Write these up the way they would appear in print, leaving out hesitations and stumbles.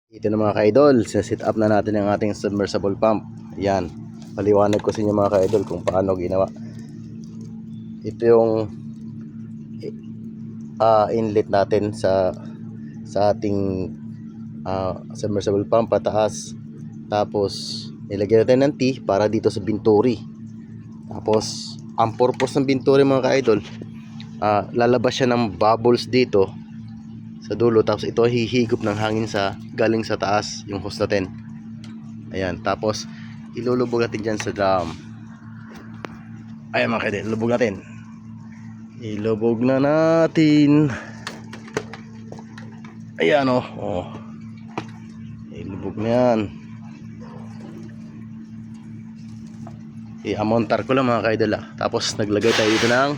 Ito na mga ka-idol, set up na natin ang ating submersible pump. Ayan, paliwanag ko sa inyo mga ka-idol kung paano ginawa. Ito yung inlet natin sa ating submersible pump pataas. Tapos nilagyan natin ng T para dito sa binturi. Tapos ang purpose ng binturi mga ka-idol, lalabas siya ng bubbles dito sa dulo, tapos ito hihigop ng hangin galing sa taas, yung hose natin. Ayan, tapos ilulubog natin dyan sa drum. Ayan mga kaidol, ilubog natin. Ilubog na natin. Ayan oh. Ilubog na yan. I-amontar ko lang mga kaidol Tapos naglagay tayo dito ng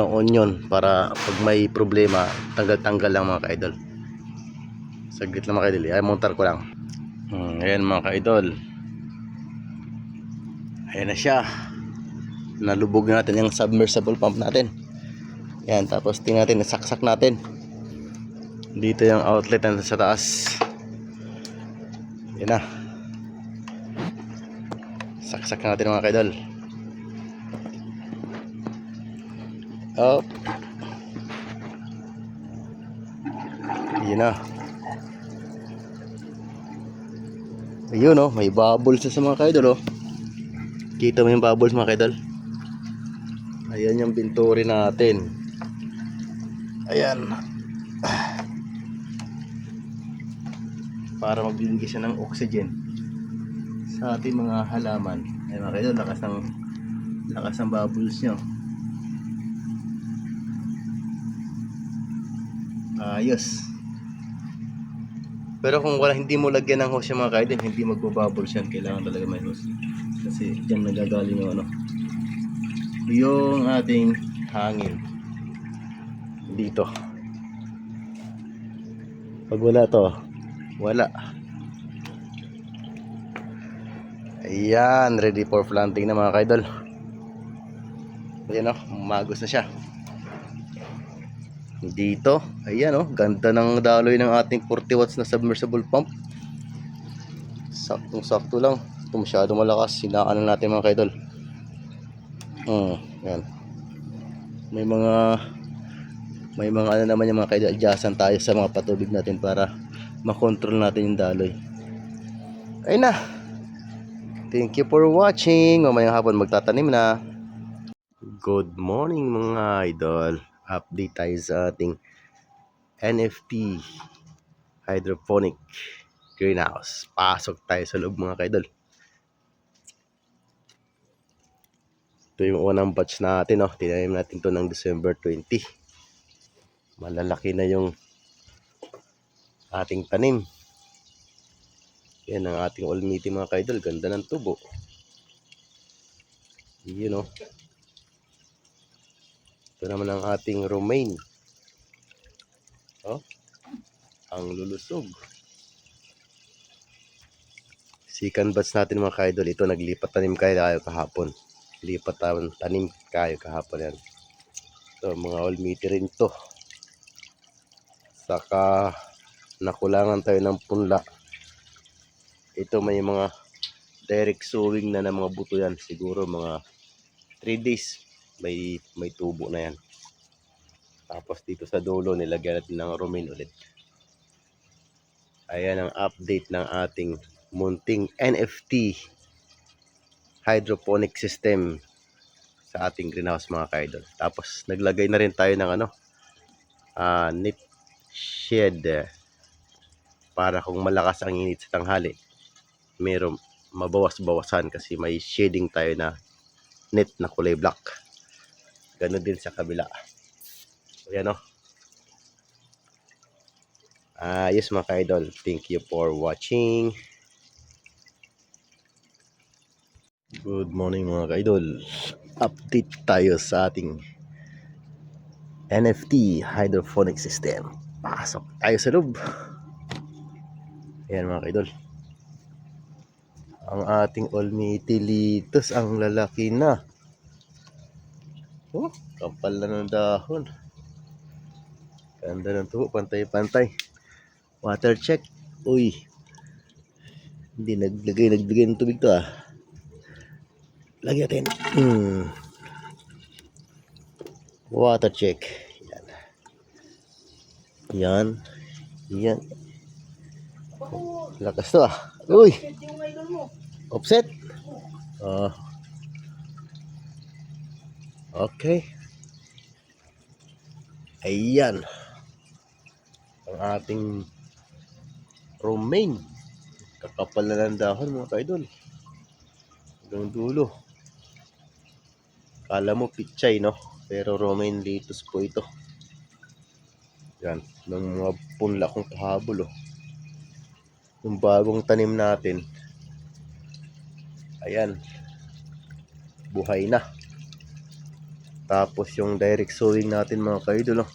onion para pag may problema tanggal-tanggal lang mga kaidol. Saglit lang mga kaidol, i-amontar ko lang. Ayan mga kaidol, ayan na siya. Nalubog na natin yung submersible pump natin. Ayan, tapos tingnan natin, saksak natin dito yung outlet na sa taas. Ayan na, saksak natin mga kaidol. Up. Ayan na. Ayun may bubbles sa mga kaidol Kita mo yung bubbles mga kaidol. Ayan yung binturi natin. Ayan. Para magbibigay siya ng oxygen sa ating mga halaman. Ayan mga kaidol, lakas ng bubbles nyo. Ayos. Pero kung hindi mo lagyan ng hose yung mga kaidol, hindi magbabubbles yan. Kailangan talaga may hose. Kasi dyan nagagaling yung ating hangin dito. Pag wala to, wala. Ayan, ready for planting na mga kaidol. Ayan magos na siya dito. Ayan ganda ng daloy ng ating 40 watts na submersible pump. Saktong sakto lang. Ito masyadong malakas, sinaan natin mga kaidol. Ayan. May mga ano naman yung mga kaidol, adjustan tayo sa mga patubig natin para makontrol natin yung daloy. Ayun na. Thank you for watching. Mamayang hapon magtatanim na. Good morning mga idol. Update tayo sa ating NFT hydroponic greenhouse. Pasok tayo sa loob mga kaidol. Ito yung unang batch natin tinanim natin to ng December 20. Malalaki na yung ating tanim. Yan ang ating almiti mga kaidol. Ganda ng tubo. Yun Ito naman ang ating romaine. Ang lulusog. Second batch natin mga kaidol. Ito naglipat tanim kayo kahapon. Lipat tanim kayo kahapon yan. Ito mga almiti rin to. Saka nakulangan tayo ng punla. Ito may mga direct sowing na ng mga buto yan. Siguro mga 3 days may tubo na yan. Tapos dito sa dulo nilagyan natin ng romaine ulit. Ayan ang update ng ating munting NFT hydroponic system sa ating greenhouse mga kaidol. Tapos naglagay na rin tayo ng net shed para kung malakas ang init sa tanghali, meron mabawas-bawasan kasi may shading tayo na net na kulay black. Ganun din sa kabila. Ayan yes mga ka-idol, thank you for watching. Good morning mga ka-idol. Update tayo sa ating NFT hydroponic system. Pasok tayo sa loob. Ayan mga ka-idol, ang ating olmitilitos ang lalaki na. Kapal na ng dahon. Ganda ng tubo, pantay-pantay. Water check. Uy, hindi naglagay ng tubig to ah. Lagyan natin. Water check. Yan. Yan. Lakas to ah. Uy. Offset. Oh. Okay. Ayan. Ang ating romaine. Kakapal na lang dahon mga kaidol. Hanggang dulo. Kala mo pichay no? Pero romaine lettuce po ito. Yan. Ng mga punla kong pahabol oh. Yung bagong tanim natin. Ayan. Buhay na. Tapos yung direct sowing natin mga kaidol oh.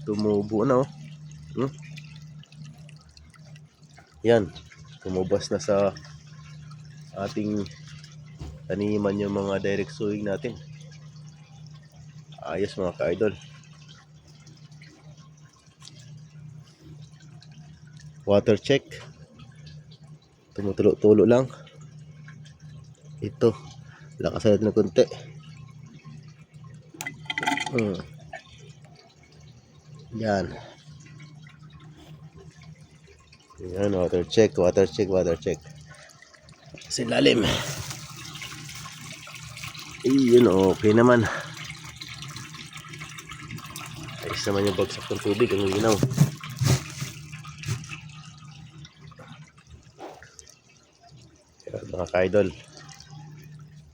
Tumubo na oh. Yan. Tumubas na sa ating taniman yung mga direct sowing natin. Ayos mga ka-idol. Water check. Tumutulo-tulo lang. Ito. Lakasan natin ng konti. Yan. Yan, water check. Sa ilalim. Yun, okay naman. Ayos naman yung bagsak ng tubig. Ang ginaw. Yan, mga ka-idol.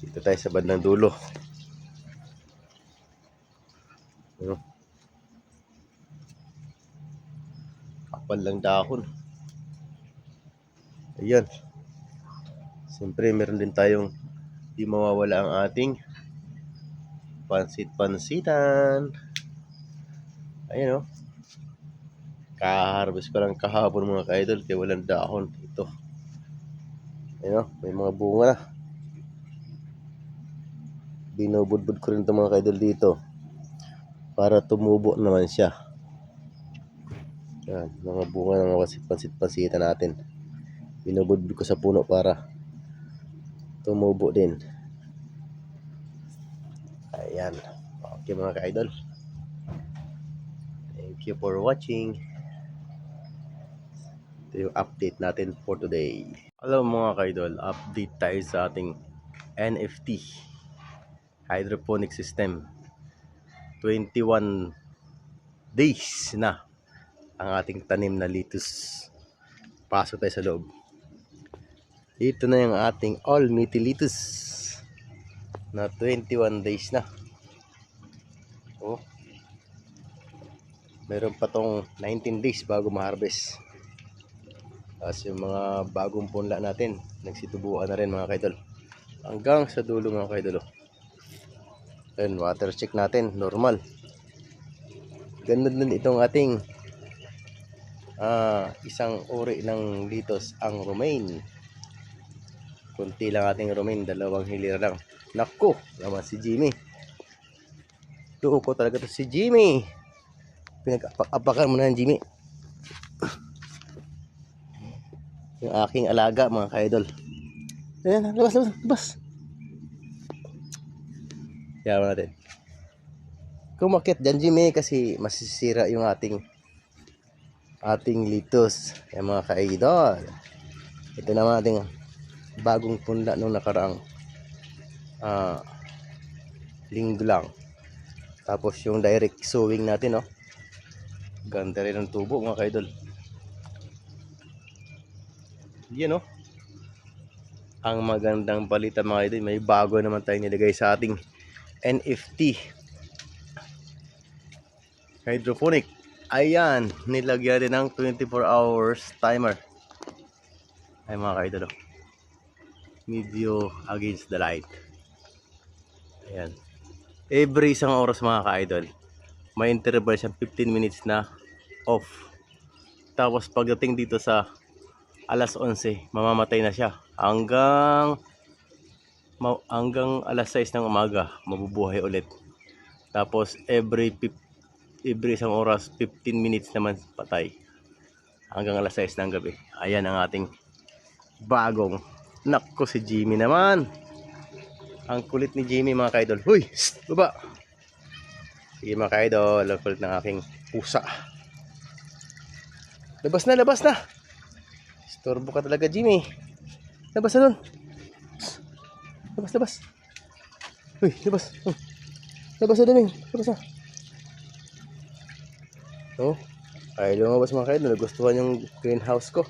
Dito tayo sa bandang dulo. Kapal lang dahon. Ayan. Siyempre, meron din tayong di mawawala ang ating pansit-pansitan. Ayan o. Kaharvest ko lang kahapon mga ka-idol kaya walang dahon. Ito. Ayan o. May mga bunga na. Binubudbud ko rin ito mga ka-idol dito. Para tumubo naman siya. Ayan. Mga bunga ng mga pansit-pansitan natin. Binubudbud ko sa puno para tumubo din. Ayan. Okay mga ka-idol. Thank you for watching. Ito yung update natin for today. Hello mga ka-idol. Update tayo sa ating NFT hydroponic system. 21 days na ang ating tanim na lettuce. Pasok tayo sa loob. Ito na yung ating all meaty lettuce na 21 days na. Oh. Meron pa tong 19 days bago ma-harvest. Tapos yung mga bagong punla natin, nagsitubuan na rin mga kaidol. Hanggang sa dulo mga kaidol. Then water check natin, normal. Ganun din itong ating isang uri ng lettuce, ang romaine. Kunti lang ating romaine, 2 hilera lang. Naku, naman si Jimmy. Luko talaga to si Jimmy. Pinag-apakan mo na yan, Jimmy. Yung aking alaga mga ka-idol. Ayan, labas. Yaman natin. Kumakit dyan, Jimmy, kasi masisira yung ating lettuce. Ayan mga ka-idol. Ito naman ating bagong punla nung nakaraang linggo lang. Tapos yung direct sowing natin, ganda rin ang tubo mga ka-idol. Yan ang magandang balita mga idol, may bago naman tayong nilagay sa ating NFT hydroponic. Ayan, nilagyan din ng 24 hours timer. Ay mga ka-idol, video against the light. Ayan, every isang oras mga ka-idol, may interval siyang 15 minutes na off. Tapos pagdating dito sa alas 11, mamamatay na siya hanggang alas 6 ng umaga mabubuhay ulit. Tapos every isang oras 15 minutes naman patay. hanggang alas 6 ng gabi. Ayan ang ating bagong. Nako, si Jimmy naman. Ang kulit ni Jimmy mga ka-idol. Huy! Shh, baba! Sige mga ka-idol, ang kulit ng aking pusa. Labas na, labas na! Istorbo ka talaga, Jimmy. Labas na doon. Labas, labas. Uy, labas. Labas na doon, labas na. Oh, ay lumabas mga ka-idol. Nagustuhan yung greenhouse ko.